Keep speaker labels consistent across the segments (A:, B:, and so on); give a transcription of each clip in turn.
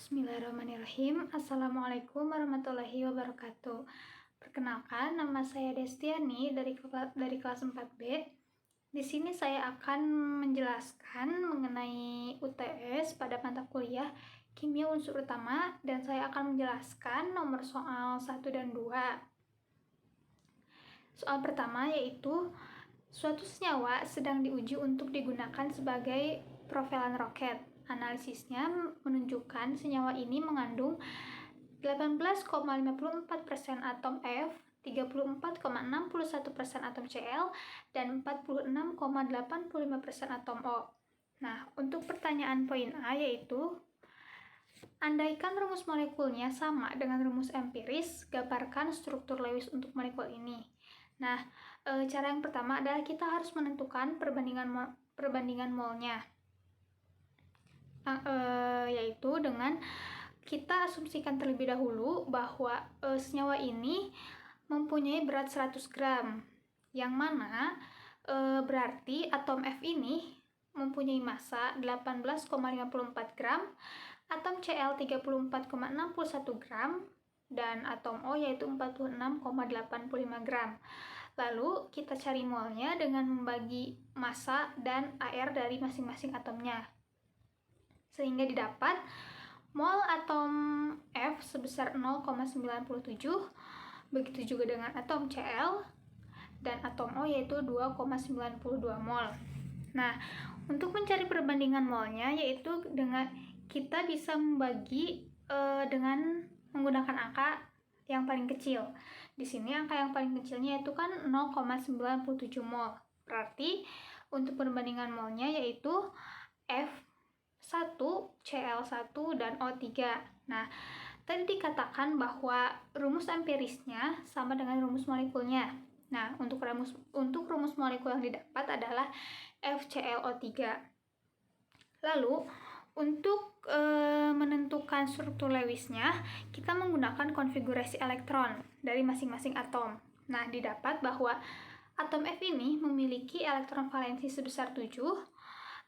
A: Bismillahirrahmanirrahim. Assalamualaikum warahmatullahi wabarakatuh. Perkenalkan, nama saya Destiani dari kelas 4B. Di sini saya akan menjelaskan mengenai UTS pada mata kuliah Kimia Unsur Utama, dan saya akan menjelaskan nomor soal 1 dan 2. Soal pertama yaitu suatu senyawa sedang diuji untuk digunakan sebagai propelan roket. Analisisnya menunjukkan senyawa ini mengandung 18,54% atom F, 34,61% atom Cl, dan 46,85% atom O. Nah, untuk pertanyaan poin A yaitu, andaikan rumus molekulnya sama dengan rumus empiris, gambarkan struktur Lewis untuk molekul ini. Nah, cara yang pertama adalah kita harus menentukan perbandingan molnya. Yaitu dengan kita asumsikan terlebih dahulu bahwa senyawa ini mempunyai berat 100 gram, yang mana berarti atom F ini mempunyai massa 18,54 gram, atom Cl 34,61 gram, dan atom O yaitu 46,85 gram. Lalu kita cari molnya dengan membagi massa dan AR dari masing-masing atomnya, sehingga didapat mol atom F sebesar 0,97, begitu juga dengan atom Cl dan atom O yaitu 2,92 mol. Nah, untuk mencari perbandingan molnya yaitu dengan kita bisa membagi dengan menggunakan angka yang paling kecil. Di sini angka yang paling kecilnya itu kan 0,97 mol. Berarti untuk perbandingan molnya yaitu F1, Cl1, dan O3. Nah, tadi dikatakan bahwa rumus empirisnya sama dengan rumus molekulnya. Nah, untuk rumus molekul yang didapat adalah FClO3. Lalu, untuk menentukan struktur Lewisnya, kita menggunakan konfigurasi elektron dari masing-masing atom. Nah, didapat bahwa atom F ini memiliki elektron valensi sebesar 7,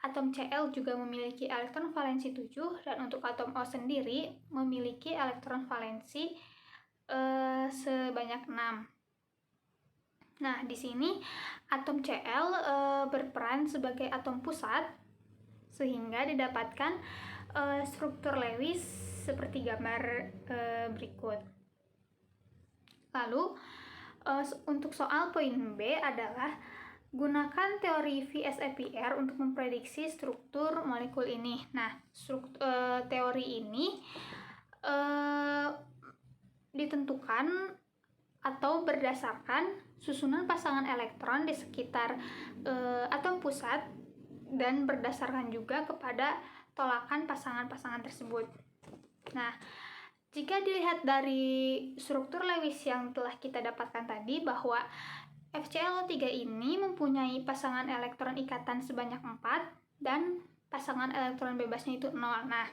A: atom Cl juga memiliki elektron valensi 7, dan untuk atom O sendiri memiliki elektron valensi sebanyak 6. Nah, di sini atom Cl berperan sebagai atom pusat, sehingga didapatkan struktur Lewis seperti gambar berikut. Lalu, untuk soal poin B adalah gunakan teori VSEPR untuk memprediksi struktur molekul ini. Nah, teori ini ditentukan atau berdasarkan susunan pasangan elektron di sekitar atom pusat dan berdasarkan juga kepada tolakan pasangan-pasangan tersebut. Nah, jika dilihat dari struktur Lewis yang telah kita dapatkan tadi, bahwa FClO3 ini mempunyai pasangan elektron ikatan sebanyak 4 dan pasangan elektron bebasnya itu 0. Nah,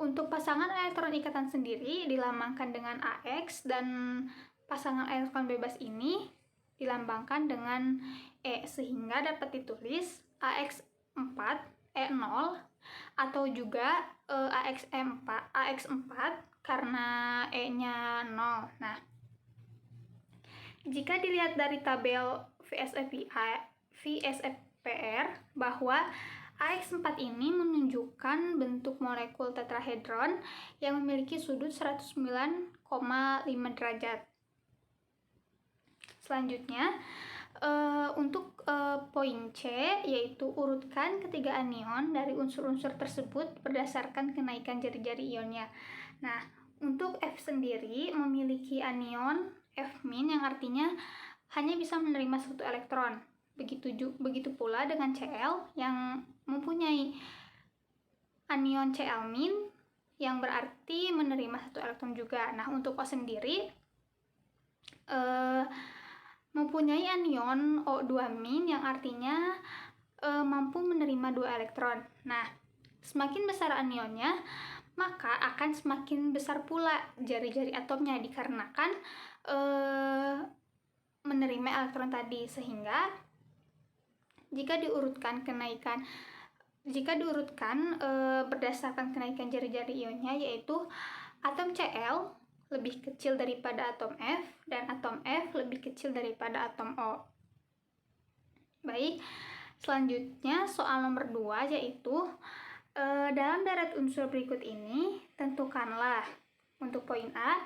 A: untuk pasangan elektron ikatan sendiri dilambangkan dengan AX, dan pasangan elektron bebas ini dilambangkan dengan E, sehingga dapat ditulis AX4 E0 atau juga AX4 karena E-nya 0. Nah, jika dilihat dari tabel VSEPR bahwa AX4 ini menunjukkan bentuk molekul tetrahedron yang memiliki sudut 109,5 derajat. Selanjutnya, untuk poin C, yaitu urutkan ketiga anion dari unsur-unsur tersebut berdasarkan kenaikan jari-jari ionnya. Nah, untuk F sendiri memiliki anion F- yang artinya hanya bisa menerima satu elektron. Begitu pula dengan Cl yang mempunyai anion Cl- yang berarti menerima satu elektron juga. Nah, untuk O sendiri mempunyai anion O2- yang artinya mampu menerima 2 elektron. Nah, semakin besar anionnya, maka akan semakin besar pula jari-jari atomnya dikarenakan menerima elektron tadi. Sehingga jika jika diurutkan berdasarkan kenaikan jari-jari ionnya, yaitu atom Cl lebih kecil daripada atom F dan atom F lebih kecil daripada atom O. Baik, selanjutnya soal nomor 2, yaitu dalam deret unsur berikut ini tentukanlah. Untuk poin A,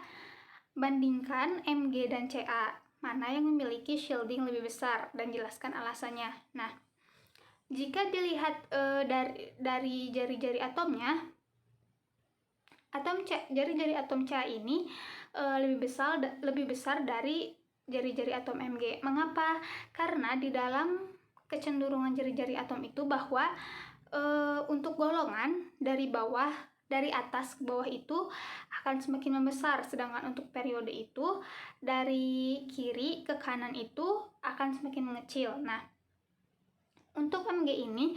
A: bandingkan Mg dan Ca, mana yang memiliki shielding lebih besar, dan jelaskan alasannya. Nah, jika dilihat dari jari-jari atomnya, jari-jari atom Ca ini lebih besar dari jari-jari atom Mg. Mengapa? Karena di dalam kecenderungan jari-jari atom itu bahwa untuk golongan dari atas ke bawah itu akan semakin membesar, sedangkan untuk periode itu dari kiri ke kanan itu akan semakin mengecil. Nah, untuk Mg ini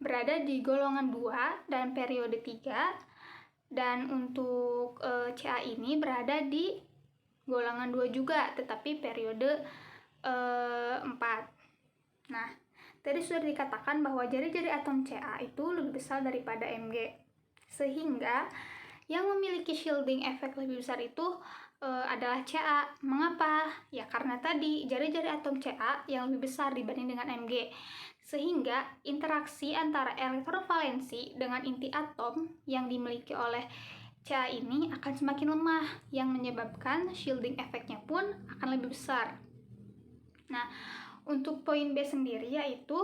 A: berada di golongan 2 dan periode 3, dan untuk Ca ini berada di golongan 2 juga, tetapi periode 4. Nah, tadi sudah dikatakan bahwa jari-jari atom Ca itu lebih besar daripada Mg, sehingga yang memiliki shielding efek lebih besar itu adalah Ca. Mengapa? Ya karena tadi jari-jari atom Ca yang lebih besar dibanding dengan Mg, sehingga interaksi antara elektron valensi dengan inti atom yang dimiliki oleh Ca ini akan semakin lemah, yang menyebabkan shielding efeknya pun akan lebih besar. Nah, untuk poin B sendiri, yaitu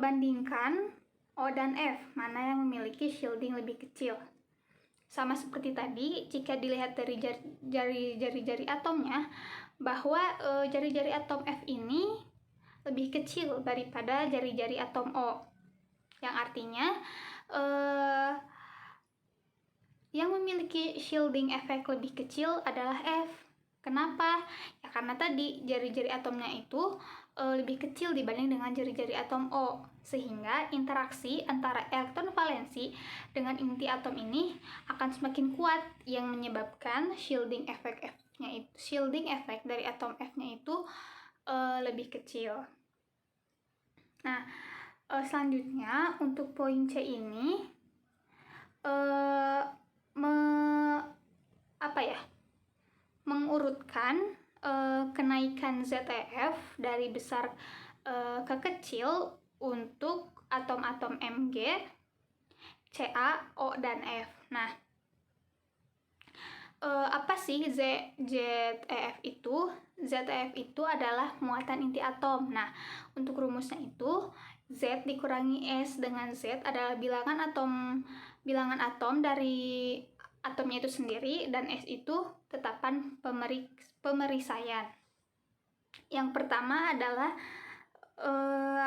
A: bandingkan O dan F, mana yang memiliki shielding lebih kecil. Sama seperti tadi, jika dilihat dari jari-jari atomnya, bahwa jari-jari atom F ini lebih kecil daripada jari-jari atom O, yang artinya yang memiliki shielding efek lebih kecil adalah F. Kenapa? Ya karena tadi jari-jari atomnya itu lebih kecil dibanding dengan jari-jari atom O, sehingga interaksi antara elektron valensi dengan inti atom ini akan semakin kuat, yang menyebabkan shielding efek dari atom F-nya itu lebih kecil. Nah, selanjutnya untuk poin C ini mengurutkan kenaikan ZeF dari besar ke kecil untuk atom-atom Mg, Ca, O, dan F. Nah, apa sih ZeF itu? ZeF itu adalah muatan inti atom. Nah, untuk rumusnya itu Z dikurangi S dengan Z adalah bilangan atom dari atomnya itu sendiri, dan S itu tetapan pemerisaian. Yang pertama adalah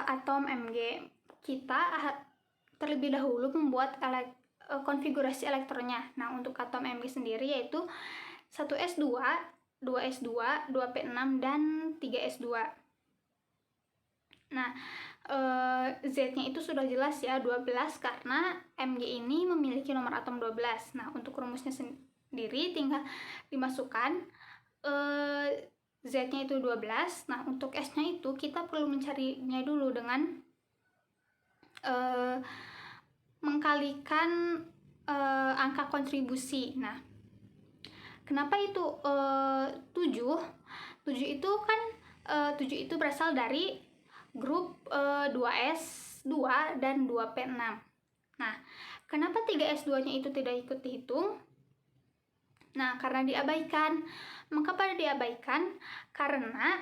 A: atom Mg. Kita terlebih dahulu membuat konfigurasi elektronnya. Nah, untuk atom Mg sendiri yaitu 1s2, 2s2, 2p6, dan 3s2. Nah, Z-nya itu sudah jelas ya, 12, karena Mg ini memiliki nomor atom 12. Nah, untuk rumusnya sendiri tinggal dimasukkan Z-nya itu 12. Nah, untuk S-nya itu kita perlu mencarinya dulu dengan mengkalikan angka kontribusi. Nah, kenapa itu 7? 7 itu kan 7 itu berasal dari grup 2s2 dan 2p6. Nah, kenapa 3s2-nya itu tidak ikut dihitung? Nah, karena diabaikan. Mengapa pada diabaikan? Karena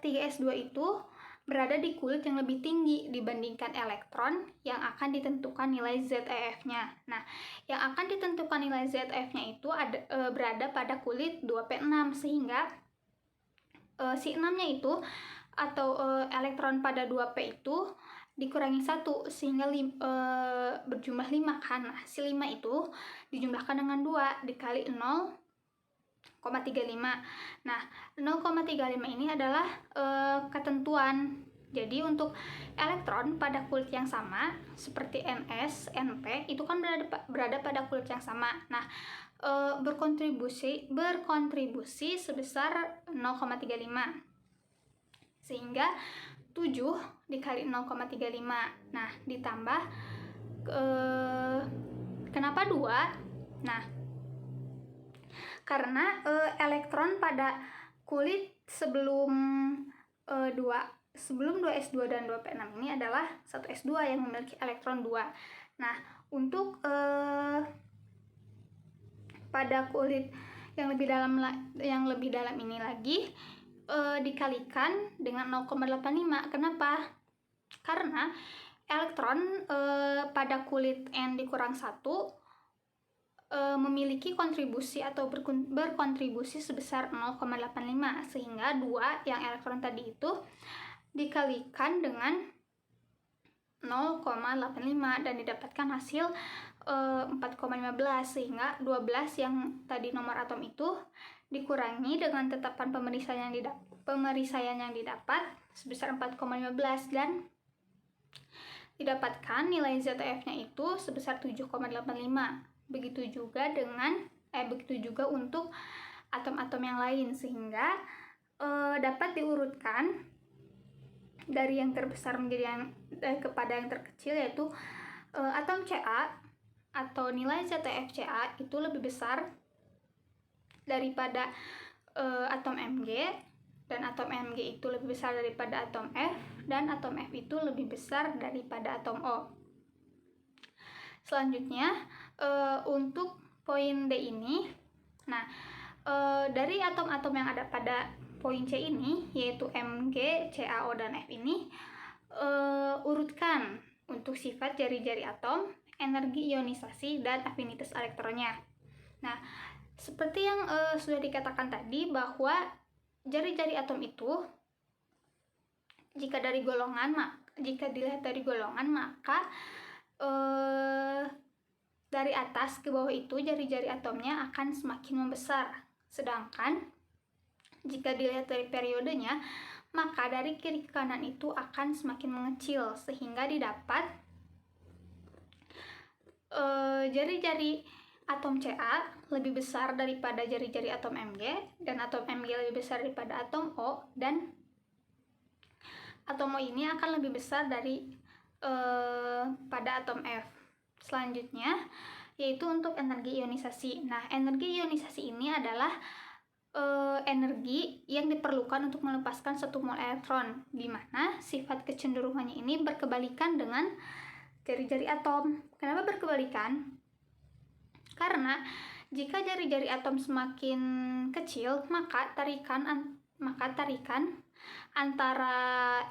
A: 3s2 itu berada di kulit yang lebih tinggi dibandingkan elektron yang akan ditentukan nilai ZeF-nya. Nah, yang akan ditentukan nilai ZeF-nya itu berada pada kulit 2p6, sehingga si 6-nya itu atau elektron pada 2p itu dikurangi 1 sehingga berjumlah 5 kan. Nah, si 5 itu dijumlahkan dengan 2 dikali 0,35. Nah, 0,35 ini adalah ketentuan. Jadi untuk elektron pada kulit yang sama seperti Ns, Np itu kan berada pada kulit yang sama. Nah, berkontribusi sebesar 0,35. Sehingga 7 dikali 0,35. Nah, ditambah kenapa 2? Nah, karena elektron pada kulit sebelum 2s2 dan 2p6 ini adalah 1s2 yang memiliki elektron 2. Nah, untuk pada kulit yang lebih dalam ini lagi dikalikan dengan 0,85. Kenapa? Karena elektron pada kulit N dikurang 1 memiliki kontribusi atau berkontribusi sebesar 0,85, sehingga 2 yang elektron tadi itu dikalikan dengan 0,85 dan didapatkan hasil 4,15, sehingga 12 yang tadi nomor atom itu dikurangi dengan tetapan pemeriksaan yang didapat sebesar 4,15 dan didapatkan nilai ZTF-nya itu sebesar 7,85. Begitu juga untuk atom-atom yang lain, sehingga dapat diurutkan dari yang terbesar menjadi kepada yang terkecil, yaitu atom Ca atau nilai ZTF Ca itu lebih besar daripada atom Mg, dan atom Mg itu lebih besar daripada atom F, dan atom F itu lebih besar daripada atom O. Selanjutnya untuk poin D ini, nah dari atom-atom yang ada pada poin C ini, yaitu Mg, CaO, dan F ini, urutkan untuk sifat jari-jari atom, energi ionisasi, dan afinitas elektronnya. Nah, seperti yang sudah dikatakan tadi, bahwa jari-jari atom itu jika dilihat dari golongan, maka dari atas ke bawah itu jari-jari atomnya akan semakin membesar. Sedangkan jika dilihat dari periodenya, maka dari kiri ke kanan itu akan semakin mengecil, sehingga didapat jari-jari atom Ca lebih besar daripada jari-jari atom Mg, dan atom Mg lebih besar daripada atom O, dan atom O ini akan lebih besar pada atom F. Selanjutnya yaitu untuk energi ionisasi. Nah, energi ionisasi ini adalah energi yang diperlukan untuk melepaskan 1 mol elektron, di mana sifat kecenderungannya ini berkebalikan dengan jari-jari atom. Kenapa berkebalikan? Karena jika jari-jari atom semakin kecil, maka tarikan antara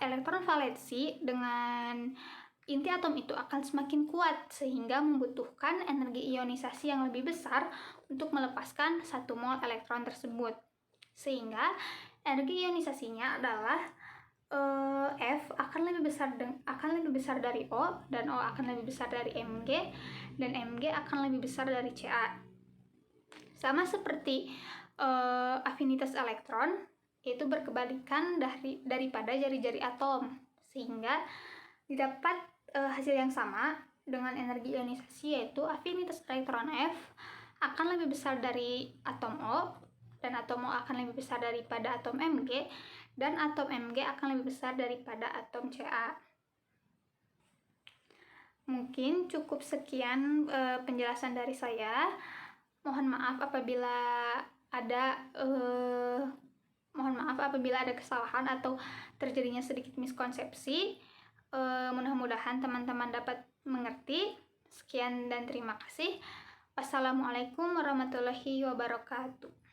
A: elektron valensi dengan inti atom itu akan semakin kuat, sehingga membutuhkan energi ionisasi yang lebih besar untuk melepaskan 1 mol elektron tersebut. Sehingga energi ionisasinya adalah F akan lebih besar dari O, dan O akan lebih besar dari Mg, dan Mg akan lebih besar dari Ca. Sama seperti afinitas elektron, yaitu berkebalikan daripada jari-jari atom, sehingga didapat hasil yang sama dengan energi ionisasi, yaitu afinitas elektron F akan lebih besar dari atom O, dan atom O akan lebih besar daripada atom Mg, dan atom Mg akan lebih besar daripada atom Ca. Mungkin cukup sekian penjelasan dari saya. Mohon maaf apabila ada kesalahan atau terjadinya sedikit miskonsepsi. Mudah-mudahan teman-teman dapat mengerti. Sekian dan terima kasih. Wassalamualaikum warahmatullahi wabarakatuh.